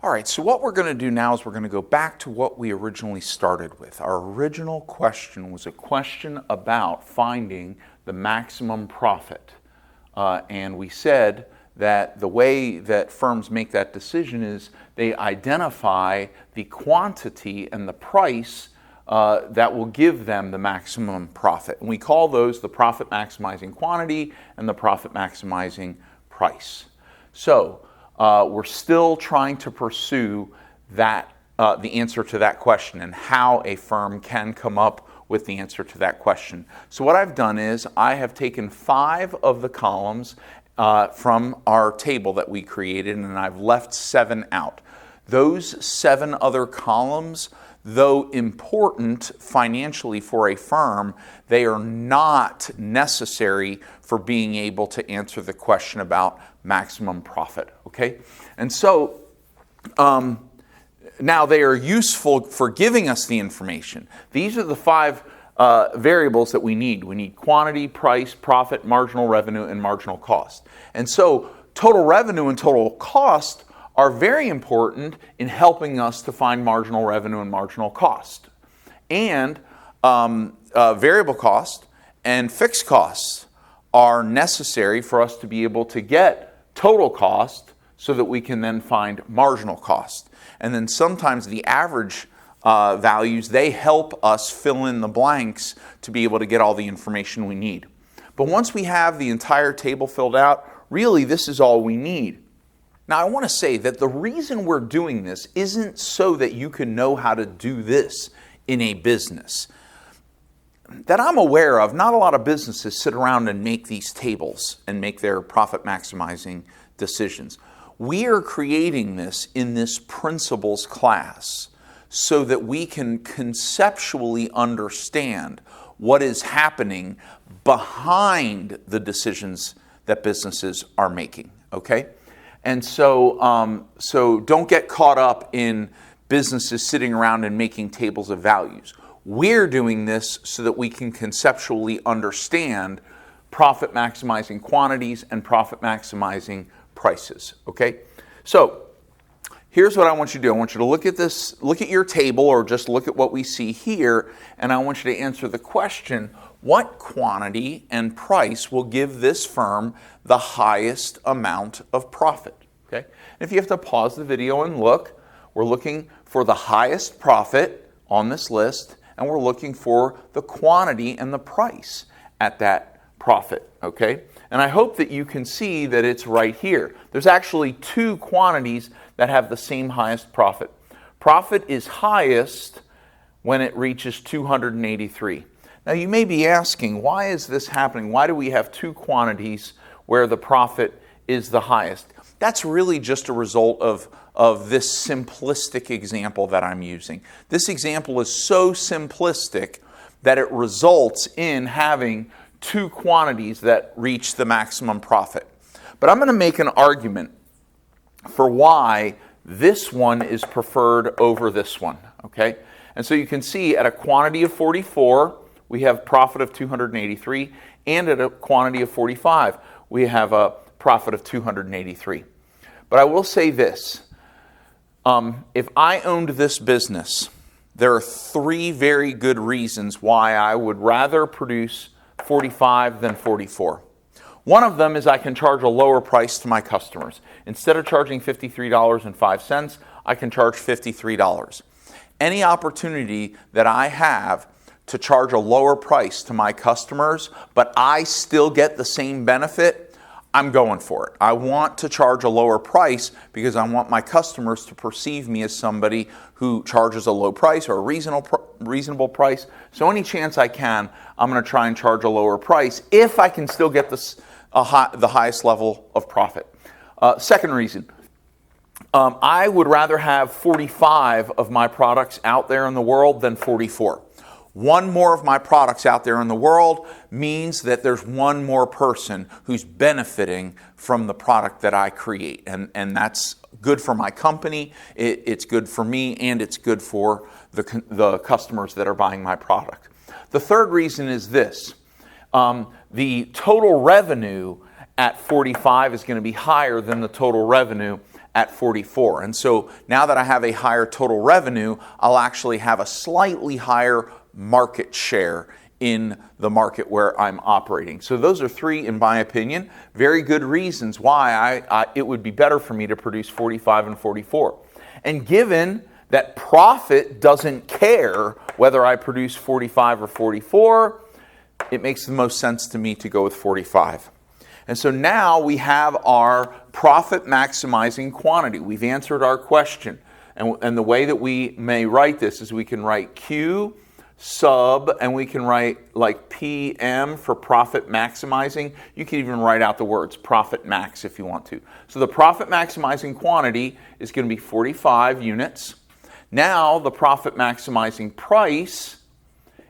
All right, so what we're going to do now is we're going to go back to what we originally started with. Our original question was a question about finding the maximum profit. And we said that the way that firms make that decision is they identify the quantity and the price that will give them the maximum profit. And we call those the profit maximizing quantity and the profit maximizing price. So we're still trying to pursue that, the answer to that question and how a firm can come up with the answer to that question. So what I've done is I have taken 5 of the columns from our table that we created, and I've left 7 out. Those 7 other columns, though important financially for a firm, they are not necessary for being able to answer the question about maximum profit, okay? And so now they are useful for giving us the information. These are the 5 variables that we need. We need quantity, price, profit, marginal revenue, and marginal cost. And so total revenue and total cost are very important in helping us to find marginal revenue and marginal cost. And variable cost and fixed costs are necessary for us to be able to get total cost so that we can then find marginal cost. And then sometimes the average values, they help us fill in the blanks to be able to get all the information we need. But once we have the entire table filled out, really this is all we need. Now I want to say that the reason we're doing this isn't so that you can know how to do this in a business. That I'm aware of, not a lot of businesses sit around and make these tables and make their profit maximizing decisions. We are creating this in this principles class so that we can conceptually understand what is happening behind the decisions that businesses are making, okay? And so, so don't get caught up in businesses sitting around and making tables of values. We're doing this so that we can conceptually understand profit maximizing quantities and profit maximizing prices, okay? So here's what I want you to do. I want you to look at this, look at your table, or just look at what we see here, and I want you to answer the question, what quantity and price will give this firm the highest amount of profit, okay? And if you have to pause the video and look, we're looking for the highest profit on this list, and we're looking for the quantity and the price at that profit, okay? And I hope that you can see that it's right here. There's actually 2 quantities that have the same highest profit. Profit is highest when it reaches 283. Now you may be asking, why is this happening? Why do we have 2 quantities where the profit is the highest? That's really just a result of this simplistic example that I'm using. This example is so simplistic that it results in having 2 quantities that reach the maximum profit. But I'm going to make an argument for why this one is preferred over this one, okay? And so you can see at a quantity of 44, we have profit of 283, and at a quantity of 45, we have a profit of 283. But I will say this, if I owned this business, there are 3 very good reasons why I would rather produce 45 than 44. One of them is I can charge a lower price to my customers. Instead of charging $53.05, I can charge $53. Any opportunity that I have to charge a lower price to my customers, but I still get the same benefit, I'm going for it. I want to charge a lower price because I want my customers to perceive me as somebody who charges a low price or a reasonable price. So any chance I can, I'm going to try and charge a lower price if I can still get the highest level of profit. Second reason, I would rather have 45 of my products out there in the world than 44. One more of my products out there in the world means that there's one more person who's benefiting from the product that I create. And that's good for my company, it's good for me, and it's good for the customers that are buying my product. The third reason is this. The total revenue at 45 is going to be higher than the total revenue at 44. And so now that I have a higher total revenue, I'll actually have a slightly higher market share in the market where I'm operating. So those are three, in my opinion, very good reasons why it would be better for me to produce 45 and 44. And given that profit doesn't care whether I produce 45 or 44, it makes the most sense to me to go with 45. And so now we have our profit maximizing quantity. We've answered our question. And the way that we may write this is we can write Q sub, and we can write like PM for profit maximizing. You can even write out the words profit max if you want to. So the profit maximizing quantity is going to be 45 units. Now the profit maximizing price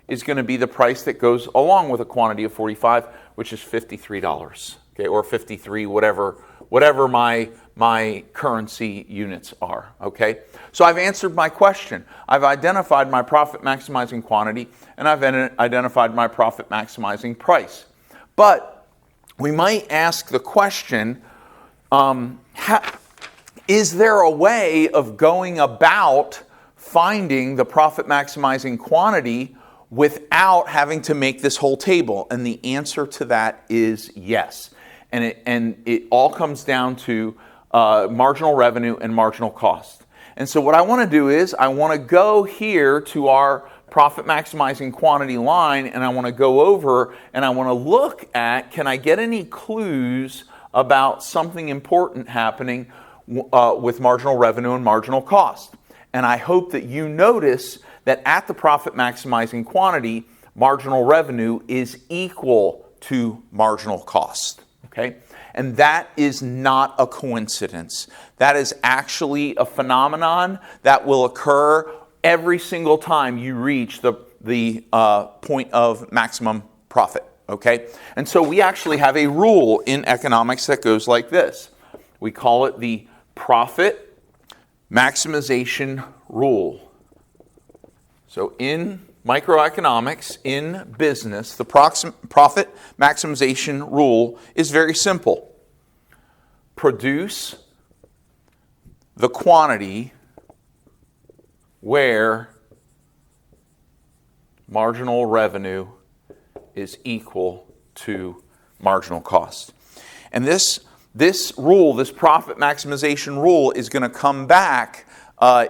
is going to be the price that goes along with a quantity of 45, which is $53, okay, or 53, whatever my currency units are, okay? So I've answered my question. I've identified my profit maximizing quantity, and I've identified my profit maximizing price. But we might ask the question, is there a way of going about finding the profit maximizing quantity without having to make this whole table? And the answer to that is yes. And it all comes down to marginal revenue and marginal cost. And so what I want to do is I want to go here to our profit maximizing quantity line, and I want to go over and I want to look at, can I get any clues about something important happening with marginal revenue and marginal cost? And I hope that you notice that at the profit maximizing quantity, marginal revenue is equal to marginal cost. Okay? And that is not a coincidence. That is actually a phenomenon that will occur every single time you reach the point of maximum profit. Okay? And so we actually have a rule in economics that goes like this. We call it the Profit Maximization Rule. So in microeconomics, in business, the profit maximization rule is very simple. Produce the quantity where marginal revenue is equal to marginal cost. And this rule, this profit maximization rule, is going to come back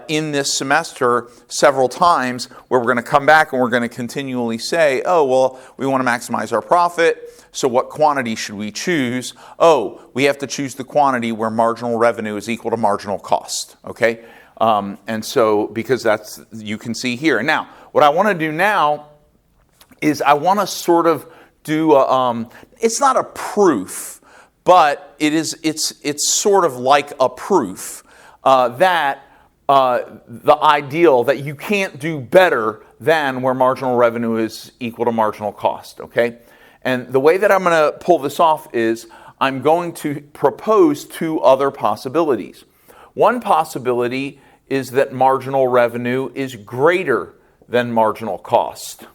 in this semester several times, where we're going to come back and we're going to continually say, oh, well, we want to maximize our profit, so what quantity should we choose? Oh, we have to choose the quantity where marginal revenue is equal to marginal cost, okay? And so, because that's, you can see here. Now, what I want to do now is I want to sort of do, it's not a proof, but it's sort of like a proof that the ideal that you can't do better than where marginal revenue is equal to marginal cost, okay? And the way that I'm going to pull this off is I'm going to propose two other possibilities. One possibility is that marginal revenue is greater than marginal cost.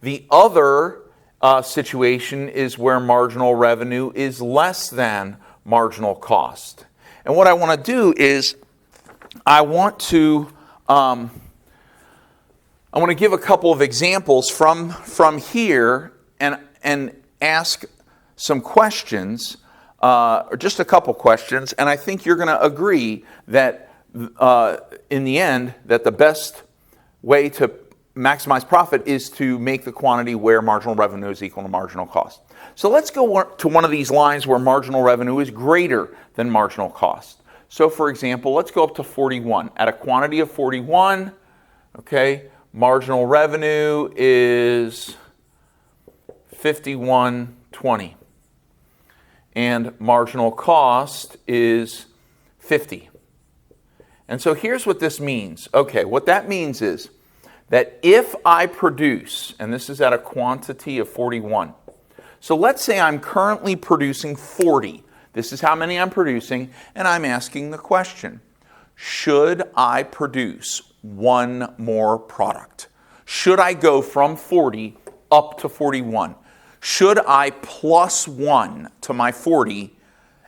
The other situation is where marginal revenue is less than marginal cost. And what I want to do is I want to give a couple of examples from here and ask some questions, or just a couple questions, and I think you're going to agree that in the end that the best way to maximize profit is to make the quantity where marginal revenue is equal to marginal cost. So let's go to one of these lines where marginal revenue is greater than marginal cost. So for example, let's go up to 41. At a quantity of 41, okay, marginal revenue is 51.20. And marginal cost is 50. And so here's what this means. Okay, what that means is that if I produce, and this is at a quantity of 41. So let's say I'm currently producing 40. This is how many I'm producing, and I'm asking the question, should I produce one more product? Should I go from 40 up to 41? Should I plus 1 to my 40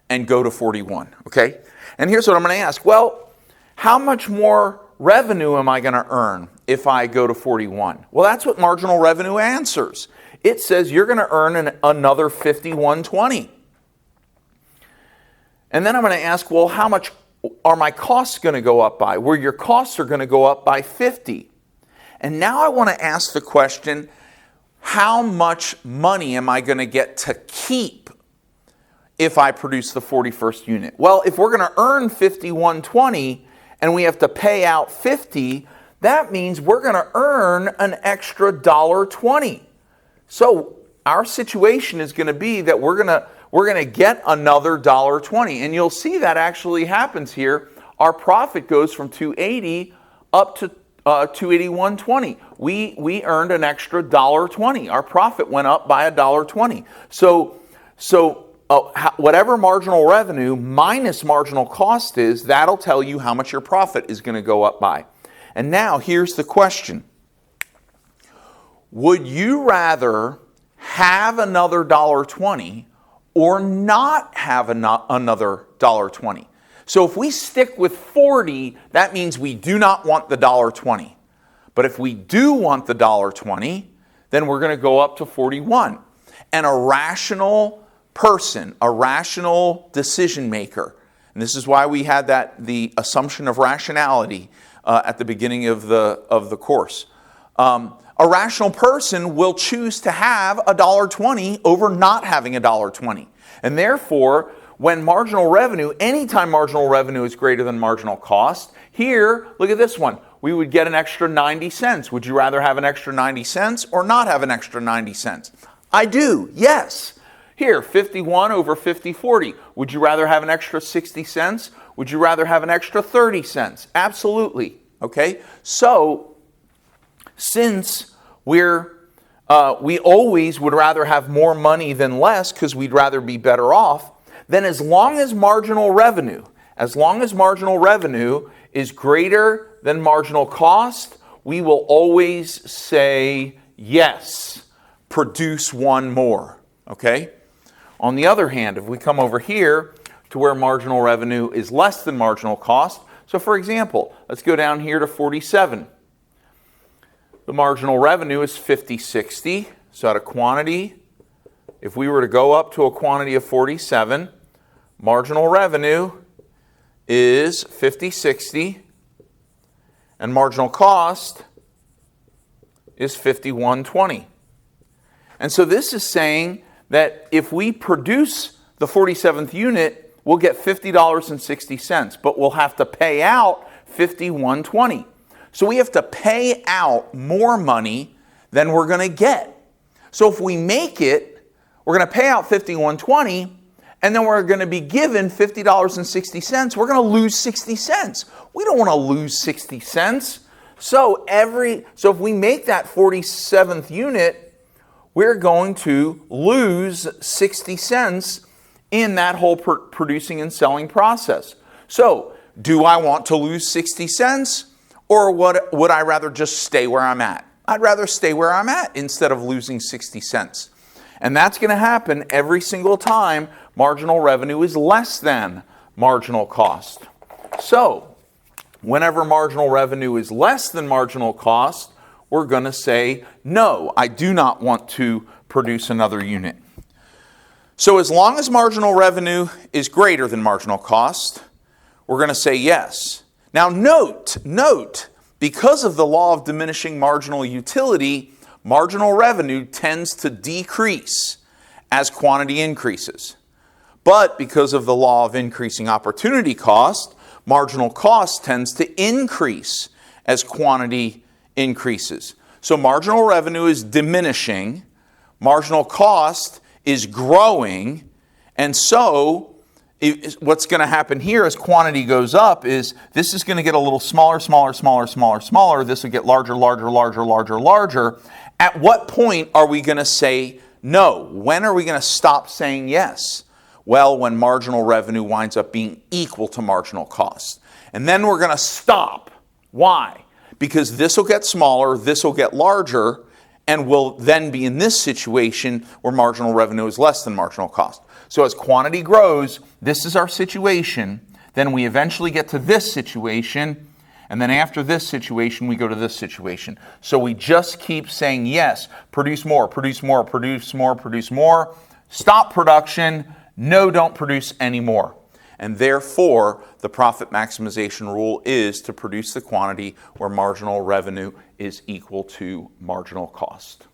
and go to 41, okay? And here's what I'm going to ask. Well, how much more revenue am I going to earn if I go to 41? Well, that's what marginal revenue answers. It says you're going to earn another 51.20. And then I'm going to ask, well, how much are my costs going to go up by? Well, your costs are going to go up by 50. And now I want to ask the question, how much money am I going to get to keep if I produce the 41st unit? Well, if we're going to earn 51.20 and we have to pay out 50, that means we're going to earn an extra $1.20. So our situation is going to be that we're going to get another $1.20. And you'll see that actually happens here. Our profit goes from 280 up to 281.20. We earned an extra $1.20. Our profit went up by $1.20. So whatever marginal revenue minus marginal cost is, that'll tell you how much your profit is going to go up by. And now here's the question. Would you rather have another $1.20 or not have another $1.20? So if we stick with 40, that means we do not want the $1.20. But if we do want the $1.20, then we're going to go up to 41. And a rational person, a rational decision maker, and this is why we had the assumption of rationality at the beginning of the course. A rational person will choose to have $1.20 over not having $1.20. And therefore, when marginal revenue, anytime marginal revenue is greater than marginal cost, here, look at this one, we would get an extra 90 cents. Would you rather have an extra 90 cents or not have an extra 90 cents? I do, yes. Here, 51 over 50/40. Would you rather have an extra 60 cents? Would you rather have an extra 30 cents? Absolutely, okay? So, since we always would rather have more money than less because we'd rather be better off, then as long as marginal revenue is greater than marginal cost, we will always say yes, produce one more, okay? On the other hand, if we come over here to where marginal revenue is less than marginal cost, so for example, let's go down here to 47. The marginal revenue is 50.60, so at a quantity, if we were to go up to a quantity of 47, marginal revenue is 50.60, and marginal cost is 51.20. And so this is saying that if we produce the 47th unit, we'll get $50.60, but we'll have to pay out $51.20. So we have to pay out more money than we're going to get. So if we make it, we're going to pay out $51.20, and then we're going to be given $50.60. We're going to lose 60 cents. We don't want to lose 60 cents. So if we make that 47th unit, we're going to lose 60 cents in that whole producing and selling process. So, do I want to lose 60 cents or would I rather just stay where I'm at? I'd rather stay where I'm at instead of losing 60 cents. And that's going to happen every single time marginal revenue is less than marginal cost. So, whenever marginal revenue is less than marginal cost, we're going to say, no, I do not want to produce another unit. So as long as marginal revenue is greater than marginal cost, we're going to say yes. Now note, because of the law of diminishing marginal utility, marginal revenue tends to decrease as quantity increases. But because of the law of increasing opportunity cost, marginal cost tends to increase as quantity increases. So marginal revenue is diminishing, marginal cost is growing, and so what's going to happen here as quantity goes up is this is going to get a little smaller. This will get larger. At what point are we going to say no? When are we going to stop saying yes? Well, when marginal revenue winds up being equal to marginal cost. And then we're going to stop. Why? Because this will get smaller, this will get larger, and we'll then be in this situation where marginal revenue is less than marginal cost. So as quantity grows, this is our situation. Then we eventually get to this situation. And then after this situation, we go to this situation. So we just keep saying, yes, produce more, produce more, produce more, produce more. Stop production. No, don't produce any more. And therefore, the profit maximization rule is to produce the quantity where marginal revenue is equal to marginal cost.